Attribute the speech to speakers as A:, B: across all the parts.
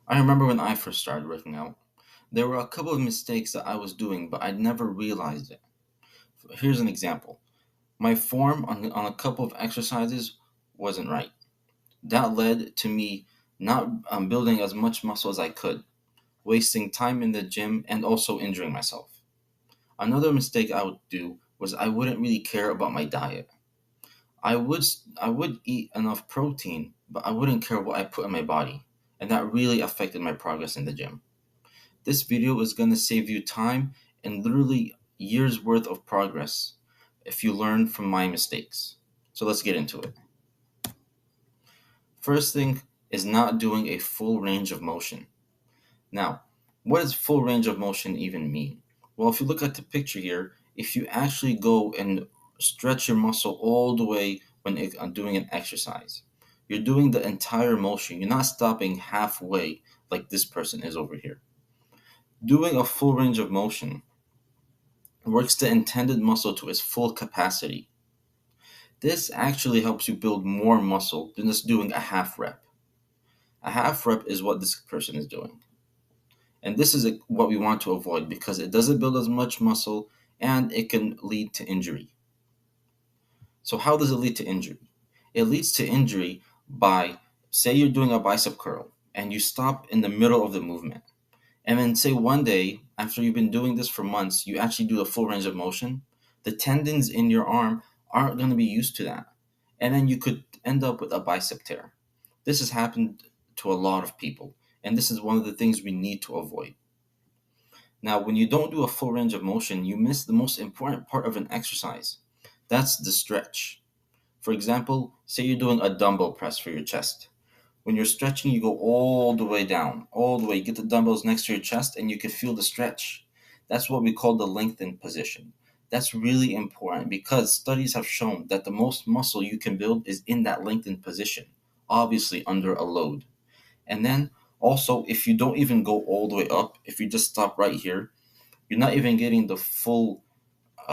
A: I remember when I first started working out, there were a couple of mistakes that I was doing, but I never realized it. Here's an example. My form on a couple of exercises wasn't right. That led to me not building as much muscle as I could, wasting time in the gym and also injuring myself. Another mistake I would do was I wouldn't really care about my diet. I would eat enough protein, but I wouldn't care what I put in my body, and that really affected my progress in the gym. This video is going to save you time and literally years worth of progress if you learn from my mistakes. So let's get into it. First thing is not doing a full range of motion. Now, what does full range of motion even mean? Well, if you look at the picture here, if you actually go and stretch your muscle all the way when doing an exercise, you're doing the entire motion. You're not stopping halfway like this person is over here. Doing a full range of motion works the intended muscle to its full capacity. This actually helps you build more muscle than just doing a half rep. A half rep is what this person is doing. And this is what we want to avoid because it doesn't build as much muscle and it can lead to injury. So, how does it lead to injury? It leads to injury by, say, you're doing a bicep curl and you stop in the middle of the movement. And then, say, one day, after you've been doing this for months, you actually do the full range of motion. The tendons in your arm aren't going to be used to that. And then you could end up with a bicep tear. This has happened to a lot of people. And this is one of the things we need to avoid. Now, when you don't do a full range of motion, you miss the most important part of an exercise. That's the stretch. For example, say you're doing a dumbbell press for your chest. When you're stretching, you go all the way down, all the way. You get the dumbbells next to your chest and you can feel the stretch. That's what we call the lengthened position. That's really important because studies have shown that the most muscle you can build is in that lengthened position, obviously under a load. And then also, if you don't even go all the way up, if you just stop right here, you're not even getting the full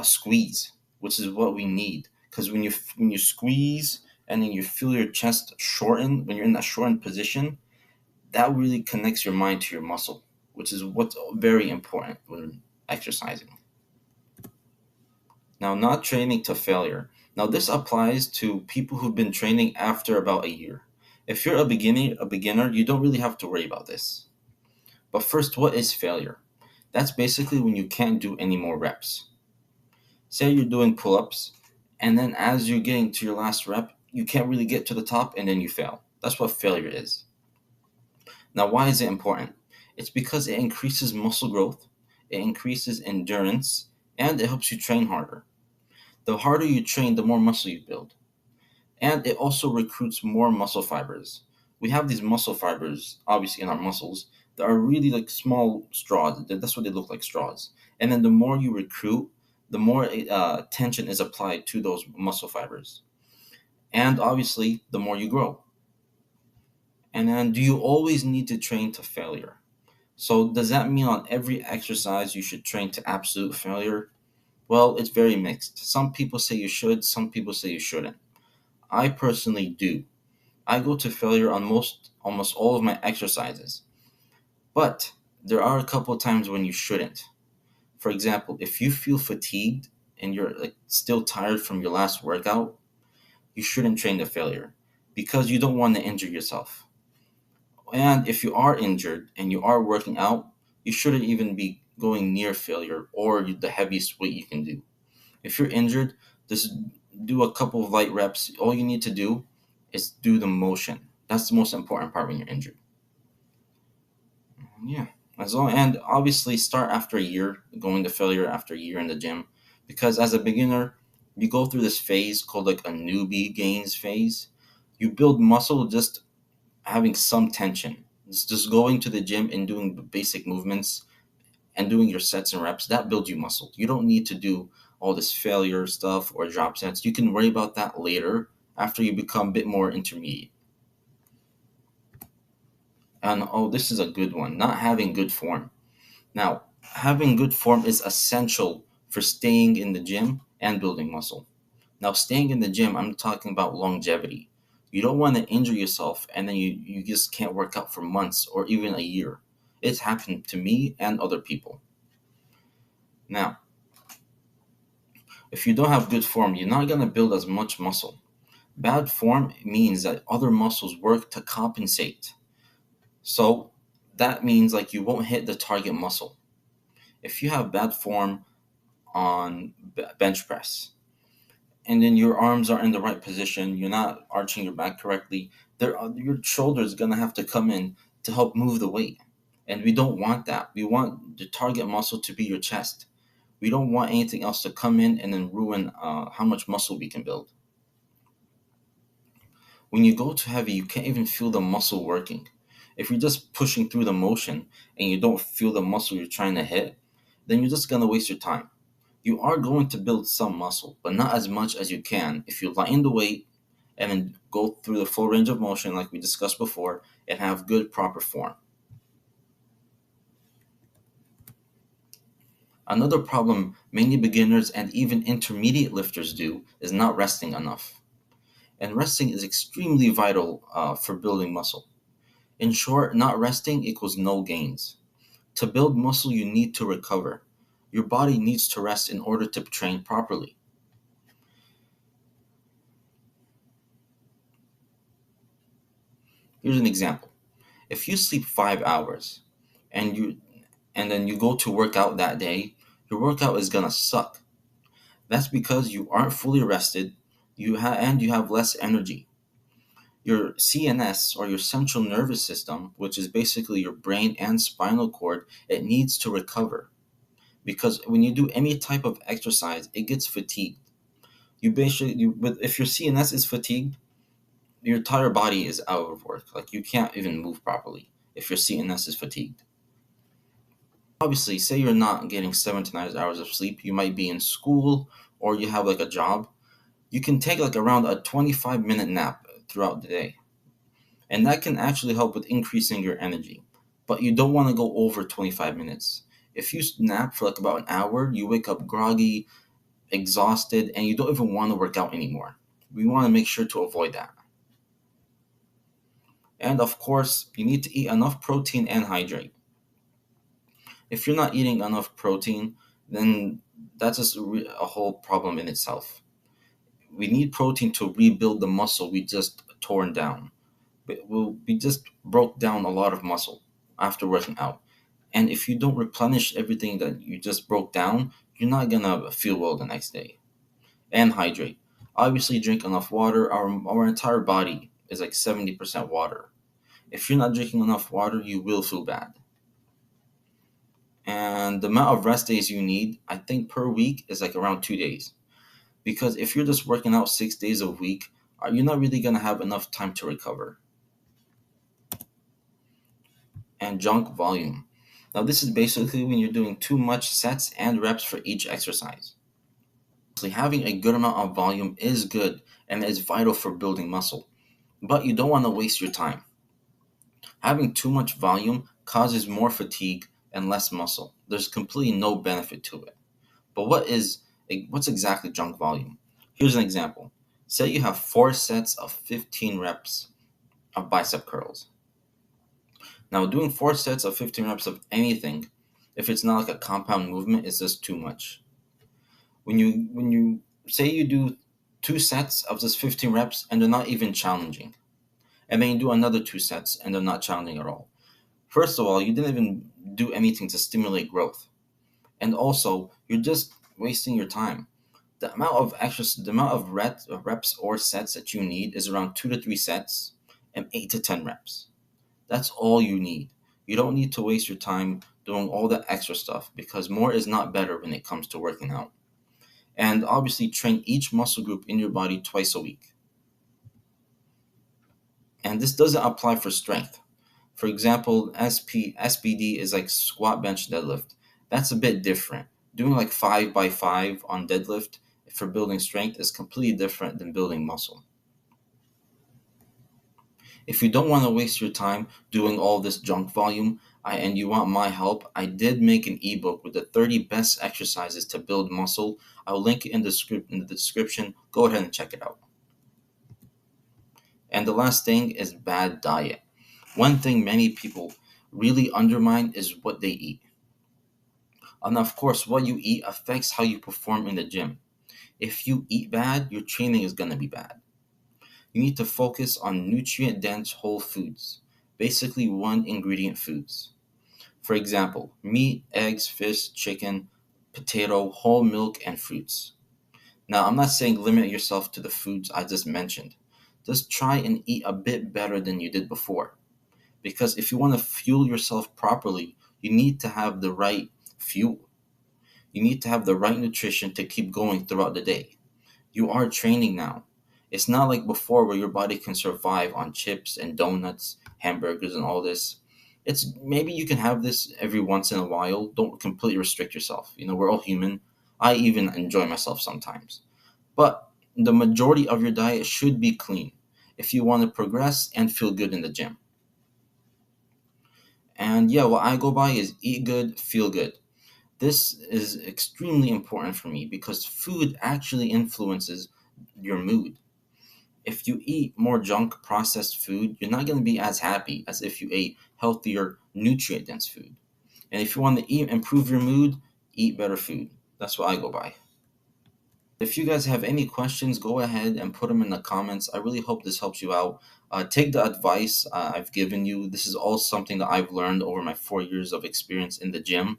A: squeeze, which is what we need. Because when you squeeze and then you feel your chest shorten, when you're in that shortened position, that really connects your mind to your muscle, which is what's very important when exercising. Now, not training to failure. Now, this applies to people who've been training after about a year. If you're a beginner, you don't really have to worry about this. But first, what is failure? That's basically when you can't do any more reps. Say you're doing pull ups, and then as you're getting to your last rep, you can't really get to the top and then you fail. That's what failure is. Now, why is it important? It's because it increases muscle growth, it increases endurance, and it helps you train harder. The harder you train, the more muscle you build. And it also recruits more muscle fibers. We have these muscle fibers, obviously, in our muscles that are really like small straws. That's what they look like, straws. And then the more you recruit, the more tension is applied to those muscle fibers. And obviously, the more you grow. And then, do you always need to train to failure? So, does that mean on every exercise you should train to absolute failure? Well, it's very mixed. Some people say you should, some people say you shouldn't. I personally do. I go to failure on almost all of my exercises. But there are a couple of times when you shouldn't. For example, if you feel fatigued and you're like still tired from your last workout, you shouldn't train to failure because you don't want to injure yourself. And if you are injured and you are working out, you shouldn't even be going near failure or the heaviest weight you can do. If you're injured, just do a couple of light reps. All you need to do is do the motion. That's the most important part when you're injured. Yeah. As long and obviously start after a year, going to failure after a year in the gym. Because as a beginner, you go through this phase called like a newbie gains phase. You build muscle just having some tension. It's just going to the gym and doing the basic movements and doing your sets and reps, that builds you muscle. You don't need to do all this failure stuff or drop sets. You can worry about that later after you become a bit more intermediate. And oh, this is a good one. Not having good form. Now, having good form is essential for staying in the gym and building muscle. Now, staying in the gym, I'm talking about longevity. You don't want to injure yourself and then you just can't work out for months or even a year. It's happened to me and other people. Now, if you don't have good form, you're not going to build as much muscle. Bad form means that other muscles work to compensate. So that means like you won't hit the target muscle. If you have bad form on bench press, and then your arms are in the right position, you're not arching your back correctly, your shoulder is going to have to come in to help move the weight. And we don't want that. We want the target muscle to be your chest. We don't want anything else to come in and then ruin how much muscle we can build. When you go too heavy, you can't even feel the muscle working. If you're just pushing through the motion and you don't feel the muscle you're trying to hit, then you're just going to waste your time. You are going to build some muscle, but not as much as you can if you lighten the weight and then go through the full range of motion like we discussed before and have good proper form. Another problem many beginners and even intermediate lifters do is not resting enough. And resting is extremely vital for building muscle. In short, not resting equals no gains. To build muscle, you need to recover. Your body needs to rest in order to train properly. Here's an example. If you sleep 5 hours and then you go to work out that day, your workout is gonna suck. That's because you aren't fully rested, and you have less energy. Your CNS, or your central nervous system, which is basically your brain and spinal cord, it needs to recover. Because when you do any type of exercise, it gets fatigued. But if your CNS is fatigued, your entire body is out of work. Like you can't even move properly if your CNS is fatigued. Obviously, say you're not getting 7 to 9 hours of sleep, you might be in school or you have like a job. You can take like around a 25-minute nap throughout the day, and that can actually help with increasing your energy. But you don't want to go over 25 minutes. If you nap for like about an hour, you wake up groggy, exhausted, and you don't even want to work out anymore. We want to make sure to avoid that. And of course, you need to eat enough protein and hydrate. If you're not eating enough protein, then that's just a whole problem in itself. We need protein to rebuild the muscle we just torn down. We just broke down a lot of muscle after working out. And if you don't replenish everything that you just broke down, you're not gonna feel well the next day. And hydrate. Obviously, drink enough water. Our entire body is like 70% water. If you're not drinking enough water, you will feel bad. And the amount of rest days you need, I think per week is like around 2 days. Because if you're just working out 6 days a week, you're not really going to have enough time to recover. And junk volume. Now, this is basically when you're doing too much sets and reps for each exercise. So having a good amount of volume is good and is vital for building muscle, but you don't want to waste your time. Having too much volume causes more fatigue and less muscle. There's completely no benefit to it. But what's exactly junk volume? Here's an example. Say you have 4 sets of 15 reps of bicep curls. Now, doing 4 sets of 15 reps of anything, if it's not like a compound movement, is just too much. When you say you do 2 sets of just 15 reps and they're not even challenging, and then you do another 2 sets and they're not challenging at all. First of all, you didn't even do anything to stimulate growth, and also you're just wasting your time. The amount of reps or sets that you need is around 2 to 3 sets and 8 to 10 reps. That's all you need. You don't need to waste your time doing all that extra stuff because more is not better when it comes to working out. And obviously, train each muscle group in your body twice a week. And this doesn't apply for strength. For example, SBD is like squat, bench, deadlift. That's a bit different. Doing like 5 by 5 on deadlift for building strength is completely different than building muscle. If you don't want to waste your time doing all this junk volume and you want my help, I did make an ebook with the 30 best exercises to build muscle. I'll link it in the description. Go ahead and check it out. And the last thing is bad diet. One thing many people really undermine is what they eat. And of course, what you eat affects how you perform in the gym. If you eat bad, your training is going to be bad. You need to focus on nutrient dense whole foods, basically one ingredient foods. For example, meat, eggs, fish, chicken, potato, whole milk, and fruits. Now, I'm not saying limit yourself to the foods I just mentioned. Just try and eat a bit better than you did before. Because if you want to fuel yourself properly, you need to have the right fuel. You need to have the right nutrition to keep going throughout the day. You are training now. It's not like before where your body can survive on chips and donuts, hamburgers, and all this. It's maybe you can have this every once in a while. Don't completely restrict yourself. We're all human. I even enjoy myself sometimes. But the majority of your diet should be clean if you want to progress and feel good in the gym. And yeah, what I go by is eat good, feel good. This is extremely important for me because food actually influences your mood. If you eat more junk processed food, you're not going to be as happy as if you ate healthier, nutrient dense food. And if you want to improve your mood, eat better food. That's what I go by. If you guys have any questions, go ahead and put them in the comments. I really hope this helps you out. Take the advice I've given you. This is all something that I've learned over my 4 years of experience in the gym.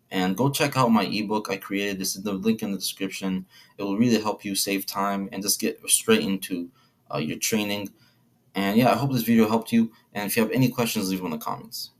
A: And go check out my ebook I created. This is the link in the description. It will really help you save time and just get straight into your training. And yeah, I hope this video helped you. And if you have any questions, leave them in the comments.